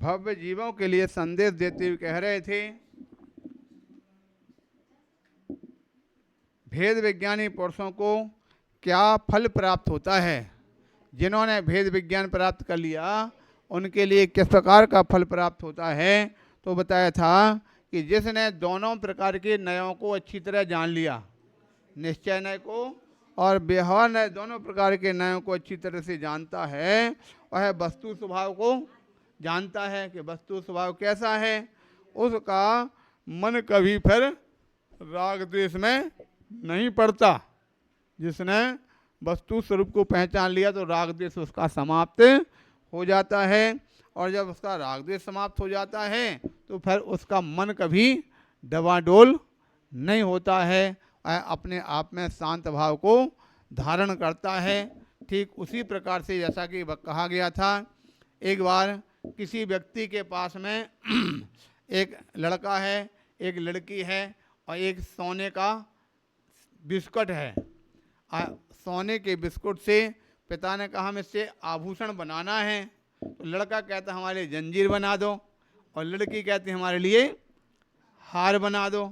भव्य जीवों के लिए संदेश देते हुए कह रहे थे, भेद विज्ञानी पुरुषों को क्या फल प्राप्त होता है। जिन्होंने भेद विज्ञान प्राप्त कर लिया उनके लिए किस प्रकार का फल प्राप्त होता है। तो बताया था कि जिसने दोनों प्रकार के न्यायों को अच्छी तरह जान लिया, निश्चय न्याय को और व्यवहार न्याय, दोनों प्रकार के न्यायों को अच्छी तरह से जानता है, वह वस्तु स्वभाव को जानता है कि वस्तु स्वभाव कैसा है, उसका मन कभी फिर राग द्वेष में नहीं पड़ता। जिसने वस्तु स्वरूप को पहचान लिया तो राग द्वेष उसका समाप्त हो जाता है, और जब उसका राग द्वेष समाप्त हो जाता है तो फिर उसका मन कभी डवाडोल नहीं होता है, अपने आप में शांत भाव को धारण करता है। ठीक उसी प्रकार से जैसा कि कहा गया था, एक बार किसी व्यक्ति के पास में एक लड़का है, एक लड़की है और एक सोने का बिस्कुट है। सोने के बिस्कुट से पिता ने कहा हमें इससे आभूषण बनाना है। तो लड़का कहता हमारे लिए जंजीर बना दो, और लड़की कहती हमारे लिए हार बना दो।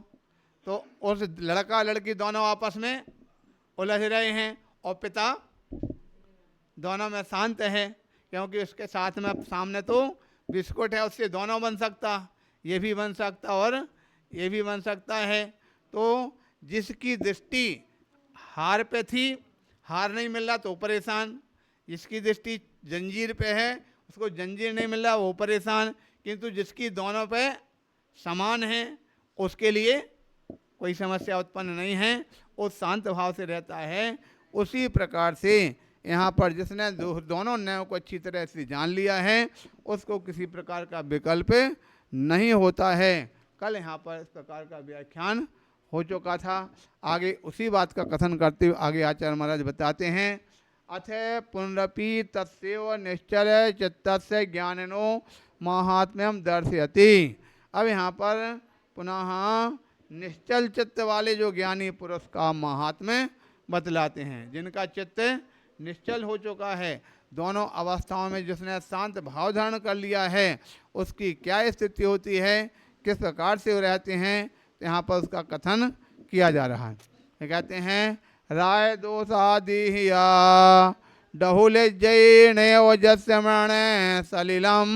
तो उस लड़का लड़की दोनों आपस में उलझ रहे हैं और पिता दोनों में शांत है, क्योंकि उसके साथ में सामने तो बिस्कुट है, उससे दोनों बन सकता, ये भी बन सकता और ये भी बन सकता है। तो जिसकी दृष्टि हार पे थी, हार नहीं मिल रहा तो परेशान, जिसकी दृष्टि जंजीर पे है उसको जंजीर नहीं मिल रहा वो परेशान, किंतु जिसकी दोनों पे समान है उसके लिए कोई समस्या उत्पन्न नहीं है, वो शांत भाव से रहता है। उसी प्रकार से यहाँ पर जिसने दोनों न्यायों को अच्छी तरह से जान लिया है उसको किसी प्रकार का विकल्प नहीं होता है। कल यहाँ पर इस प्रकार का व्याख्यान हो चुका था। आगे उसी बात का कथन करते हुए आगे आचार्य महाराज बताते हैं, अथ पुनरपि तस्यैव निश्चल चित्तस्य ज्ञानिनो माहात्म्यम दर्शयति। अब यहाँ पर पुनः निश्चल चित्त वाले जो ज्ञानी पुरुष का महात्म्य बतलाते हैं। जिनका चित्त निश्चल हो चुका है, दोनों अवस्थाओं में जिसने शांत भाव धारण कर लिया है, उसकी क्या स्थिति होती है, किस प्रकार से वो रहते हैं, तो यहाँ पर उसका कथन किया जा रहा है। ये कहते हैं, राय दोषादिया डहुलजैणवजस्यमण सलिलम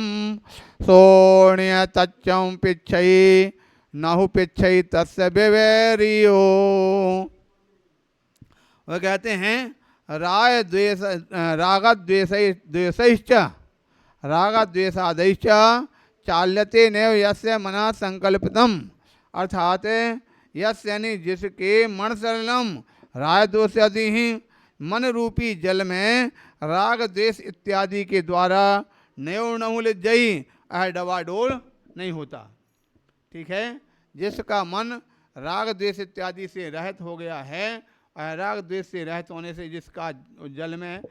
सोण्य तच्चम पिच्छई नहु पिच्छई तस्य विवेरियो। वह कहते हैं राय द्वेष रागद्वेषैश्च रागद्वेषादैश्च चाल्यते नैव यस्य मनः संकल्पितम्। अर्थात यस्य यानी जिसके मन सलिलम राय दोष आदि ही मन रूपी जल में राग द्वेष इत्यादि के द्वारा नयो नहुलज्जयी डवाडोल नहीं होता। ठीक है, जिसका मन राग द्वेष इत्यादि से रहित हो गया है, राग द्वेष से रहित होने से जिसका जल में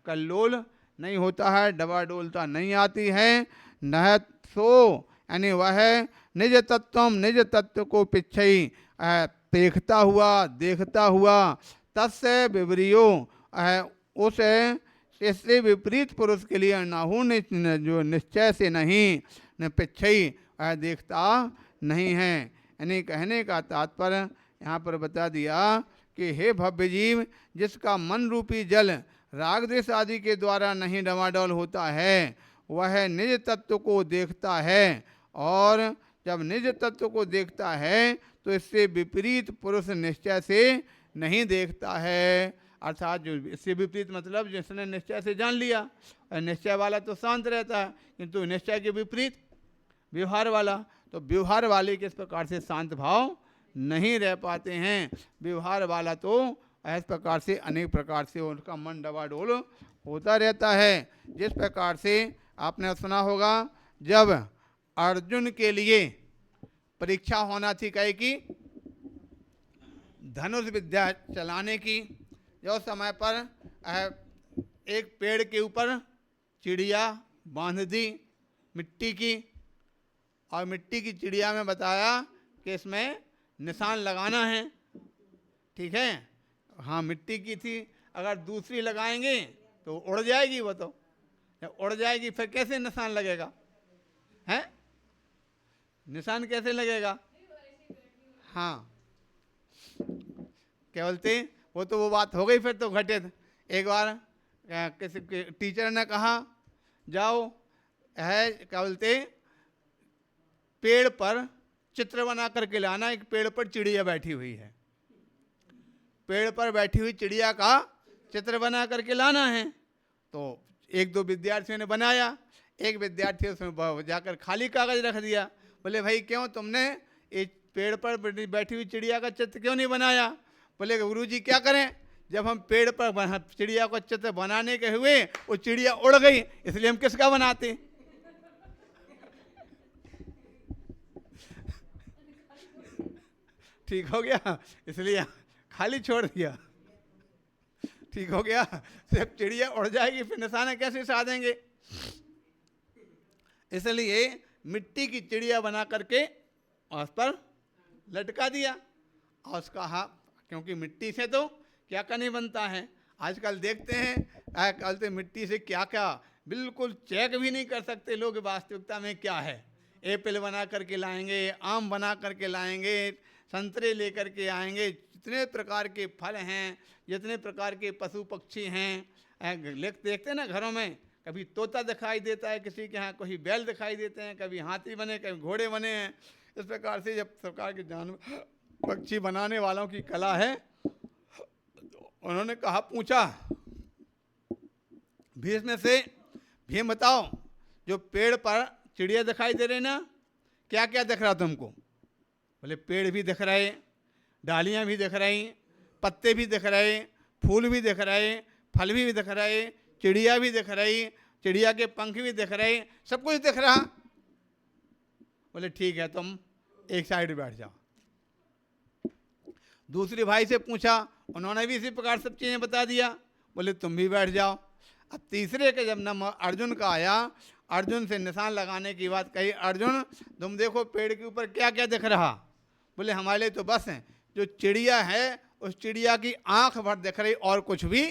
कल्लोल नहीं होता है, डवाडोलता नहीं आती है, न सो यानी वह निज तत्व निज तत्व को पिछई देखता हुआ तस्य विवरियो उस इससे विपरीत पुरुष के लिए नाहु जो निश्चय से नहीं न पिछई देखता नहीं है। यानी कहने का तात्पर्य यहाँ पर बता दिया कि हे भव्य जीव, जिसका मन रूपी जल राग द्वेष आदि के द्वारा नहीं डमाडोल होता है, वह निज तत्व को देखता है, और जब निज तत्व को देखता है तो इससे विपरीत पुरुष निश्चय से नहीं देखता है। अर्थात जो इससे विपरीत मतलब जिसने निश्चय से जान लिया, निश्चय वाला तो शांत रहता है, किंतु निश्चय के विपरीत व्यवहार वाला, तो व्यवहार वाले किस प्रकार से शांत भाव नहीं रह पाते हैं। व्यवहार वाला तो इस प्रकार से अनेक प्रकार से उनका मन डवाडोल होता रहता है। जिस प्रकार से आपने सुना होगा, जब अर्जुन के लिए परीक्षा होना थी कहे कि धनुष विद्या चलाने की, जो समय पर एक पेड़ के ऊपर चिड़िया बांध दी मिट्टी की, और मिट्टी की चिड़िया में बताया कि इसमें निशान लगाना है। ठीक है, हाँ मिट्टी की थी, अगर दूसरी लगाएंगे तो उड़ जाएगी, वो तो जब उड़ जाएगी फिर कैसे निशान लगेगा। है, निशान कैसे लगेगा? हाँ, क्या बोलते, वो बात हो गई, फिर तो घटित। एक बार किसी टीचर ने कहा जाओ है क्या बोलते पेड़ पर चित्र बना करके लाना, एक पेड़ पर चिड़िया बैठी हुई है, पेड़ पर बैठी हुई चिड़िया का चित्र बना करके लाना है। तो एक दो विद्यार्थियों ने बनाया, एक विद्यार्थी उसमें जाकर खाली कागज रख दिया। बोले भाई क्यों तुमने एक पेड़ पर बैठी हुई चिड़िया का चित्र क्यों नहीं बनाया? बोले गुरुजी क्या करें, जब हम पेड़ पर चिड़िया का चित्र बनाने के हुए वो चिड़िया उड़ गई, इसलिए हम किसका बनाते? ठीक हो गया, इसलिए खाली छोड़ दिया। ठीक हो गया, सिर्फ चिड़िया उड़ जाएगी फिर निशाना कैसे साधेंगे? इसलिए मिट्टी की चिड़िया बना करके उस पर लटका दिया। और उसका हाथ, क्योंकि मिट्टी से तो क्या क्या नहीं बनता है। आजकल देखते हैं कल मिट्टी से क्या क्या, बिल्कुल चेक भी नहीं कर सकते लोग वास्तविकता में क्या है। एप्पल बना करके लाएंगे, आम बना करके लाएंगे, संतरे लेकर के आएंगे, जितने प्रकार के फल हैं, जितने प्रकार के पशु पक्षी हैं, देखते हैं ना घरों में, कभी तोता दिखाई देता है किसी के यहाँ, कभी बैल दिखाई देते हैं, कभी हाथी बने, कभी घोड़े बने हैं। इस प्रकार से जब प्रकार के जानवर पक्षी बनाने वालों की कला है, उन्होंने कहा, पूछा भीष्म से, भीम बताओ जो पेड़ पर चिड़िया दिखाई दे रही ना, क्या क्या दिख रहा तुमको? बोले पेड़ भी दिख रहे, डालियाँ भी दिख रही, पत्ते भी दिख रहे, फूल भी दिख रहे, फल भी दिख रहे, चिड़िया भी दिख रही, चिड़िया के पंख भी दिख रहे, सब कुछ दिख रहा। बोले ठीक है तुम एक साइड बैठ जाओ। दूसरे भाई से पूछा, उन्होंने भी इसी प्रकार सब चीज़ें बता दिया। बोले तुम भी बैठ जाओ। अब तीसरे के जब नंबर अर्जुन का आया, अर्जुन से निशान लगाने की बात कही, अर्जुन तुम देखो पेड़ के ऊपर क्या क्या दिख रहा? बोले हमारे लिए तो बस है जो चिड़िया है उस चिड़िया की आंख भर दिख रही, और कुछ भी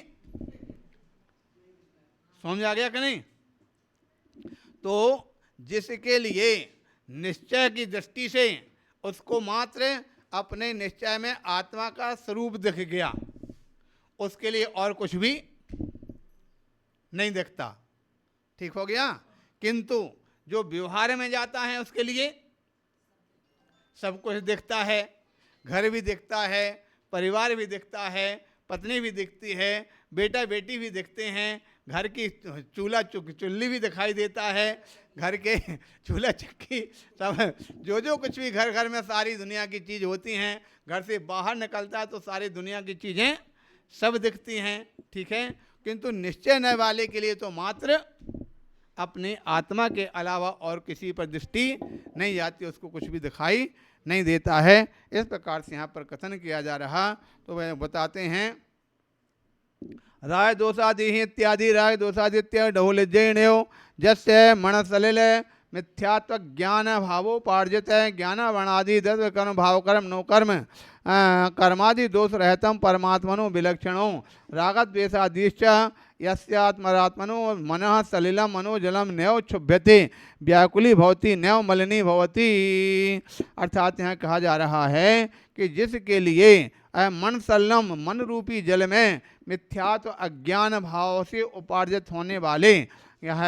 समझ आ गया कि नहीं? तो जिसके लिए निश्चय की दृष्टि से उसको मात्र अपने निश्चय में आत्मा का स्वरूप दिख गया, उसके लिए और कुछ भी नहीं दिखता। ठीक हो गया? किंतु जो व्यवहार में जाता है उसके लिए सब कुछ दिखता है, घर भी दिखता है, परिवार भी दिखता है, पत्नी भी दिखती है, बेटा बेटी भी दिखते हैं, घर की चूल्ही भी दिखाई देता है, घर के चूल्हा चक्की सब, जो जो कुछ भी घर घर में सारी दुनिया की चीज़ होती हैं, घर से बाहर निकलता है तो सारी दुनिया की चीज़ें सब दिखती हैं। ठीक है, किंतु निश्चय न वाले के लिए तो मात्र अपने आत्मा के अलावा और किसी पर दृष्टि नहीं जाती, उसको कुछ भी दिखाई नहीं देता है। इस प्रकार से यहाँ पर कथन किया जा रहा। तो वह बताते हैं, राय दोषादि इत्यादि राय दोषादित्य ढोलजैण्यो जस्य मनसलिल मिथ्यात्व ज्ञान भावोपार्जित ज्ञानावरणादि दत्व कर्म भाव कर्म नो कर्म कर्मादि दोष रहतम परमात्मनो विलक्षणो रागद्वेषादिश्च यस्यात्मरात्मनो मनः सलिलम मनोजलम नैव क्षुभ्यते व्याकुली भवति नैव मलिनी भवति। अर्थात यहाँ कहा जा रहा है कि जिसके लिए मन सलिलम मन रूपी जल में मिथ्यात्व अज्ञान भाव से उपार्जित होने वाले यह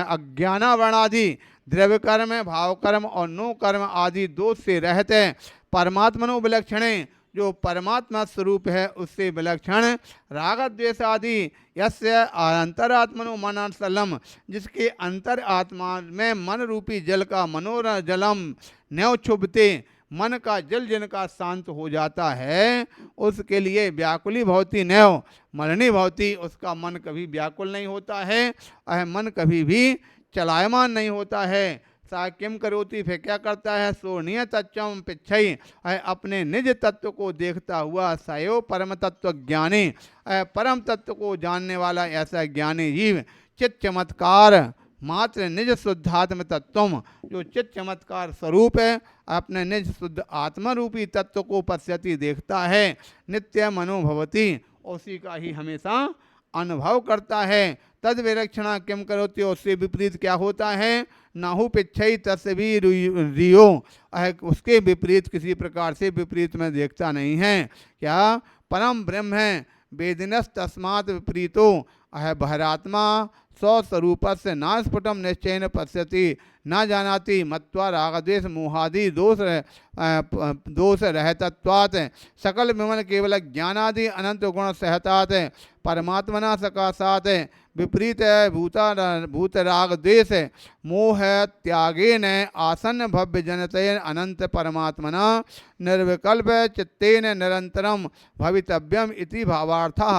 अज्ञानावरणादि द्रव्य कर्म भाव कर्म और नो कर्म आदि दोष से रहते परमात्मनो विलक्षणे जो परमात्मा स्वरूप है उससे विलक्षण राग द्वेष आदि यस्य अंतरात्मनो मनसलम जिसके अंतर आत्मा में मन रूपी जल का मनोजलम नैव क्षुभते मन का जल जिनका शांत हो जाता है उसके लिए व्याकुली भवती नैव मलिनी भवती, उसका मन कभी व्याकुल नहीं होता है और मन कभी भी चलायमान नहीं होता है। सा किम करोति, फिर क्या करता है? सोनिय तत्वम पिछई, अपने निज तत्व को देखता हुआ सयो परम तत्व ज्ञानी, परम तत्व को जानने वाला ऐसा ज्ञानी जीव चित चमत्कार मात्र निज शुद्धात्म तत्व जो चित चमत्कार स्वरूप है अपने निज शुद्ध आत्मा रूपी तत्व को पश्यति देखता है, नित्य मनोभवती उसी का ही हमेशा अनुभव करता है। तद विलक्षणा किम करोति, उससे विपरीत क्या होता है? नाहु पिच्छई तस्य भी रियो, उसके विपरीत किसी प्रकार से विपरीत में देखता नहीं है। क्या परम ब्रह्म है, वेदिनस तस्मात् विपरीतो अह बहरात्मा स्वस्वरूप से न स्फुटम निश्चयन पश्यति न जानाति मत्वा रागद्वेष मोहादि दोष रहतत्वात् सकल विमल केवल ज्ञानादि अनंत गुण सहतात परमात्मना सकाशात विपरीत भूत राग द्वेष मोह त्यागेन आसन्न भव्य जनतयन अनंत परमात्मना निर्विकल्प चित्तेन निरंतरम भवितव्यम इति भावार्थः।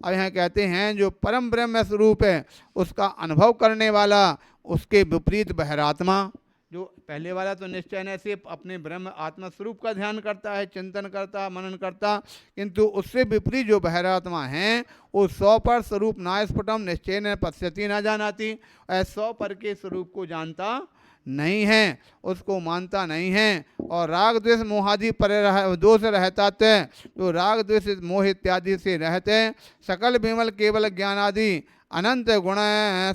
अब यहाँ कहते हैं जो परम ब्रह्म स्वरूप है उसका अनुभव करने वाला, उसके विपरीत बहरात्मा, जो पहले वाला तो निश्चय से अपने ब्रह्म आत्मा स्वरूप का ध्यान करता है, चिंतन करता, मनन करता, किंतु उससे विपरीत जो बहरात्मा हैं वो 100 पर स्वरूप ना स्फुटम निश्चय न पश्यति न जानाति, 100 पर के स्वरूप को जानता नहीं है, उसको मानता नहीं है। और राग द्वेष मोहादि पर दोष रहता है, तो राग द्वेष मोह इत्यादि से रहते सकल विमल केवल ज्ञानादि अनंत गुण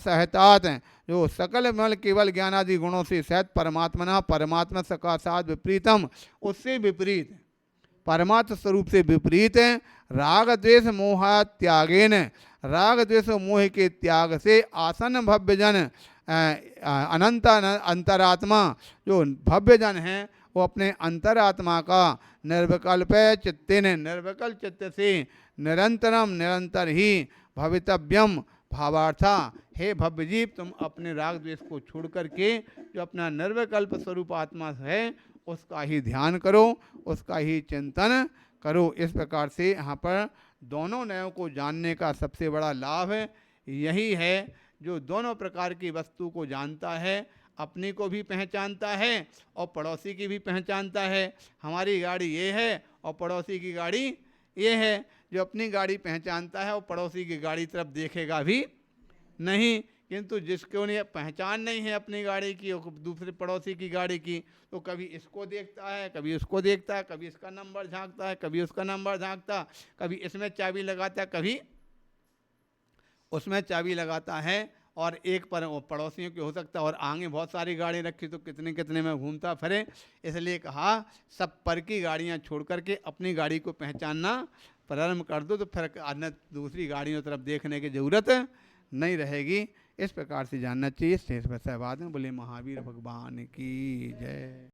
सहतात, जो सकल विमल केवल ज्ञानादि गुणों से सहित परमात्मना परमात्मा सकाशात विपरीतम, उससे विपरीत परमात्म स्वरूप से विपरीत राग द्वेष मोह त्यागेन, राग द्वेष मोह के त्याग से आसन भव्य जन अनंत अंतरात्मा, जो भव्य जन है वो अपने अंतरात्मा का निर्विकल्प चित्ते ने निर्विकल चित्त से निरंतरम निरंतर ही भवितव्यम भावार्था, हे भव्य जीव तुम अपने राग द्वेष को छोड़ करके जो अपना निर्विकल्प स्वरूप आत्मा है उसका ही ध्यान करो, उसका ही चिंतन करो। इस प्रकार से यहाँ पर दोनों नयों को जानने का सबसे बड़ा लाभ यही है, जो दोनों प्रकार की वस्तु को जानता है, अपनी को भी पहचानता है और पड़ोसी की भी पहचानता है। हमारी गाड़ी ये है और पड़ोसी की गाड़ी ये है। जो अपनी गाड़ी पहचानता है वो पड़ोसी की गाड़ी तरफ देखेगा भी नहीं, किंतु जिसको ने पहचान नहीं है अपनी गाड़ी की और दूसरे पड़ोसी की गाड़ी की, तो कभी इसको देखता है, कभी उसको देखता है, कभी इसका नंबर झांकता है, कभी उसका नंबर झांकता, कभी इसमें चाबी लगाता है, कभी उसमें चाबी लगाता है। और एक पर पड़ोसियों की हो सकता है और आगे बहुत सारी गाड़ी रखी तो कितने कितने में घूमता फिरे। इसलिए कहा सब पर की गाड़ियां छोड़ करके अपनी गाड़ी को पहचानना प्रारंभ कर दो, तो फिर अन्य दूसरी गाड़ियों तरफ देखने की जरूरत नहीं रहेगी। इस प्रकार से जानना चाहिए। शेष वैसा बाद में बोले महावीर भगवान की जय।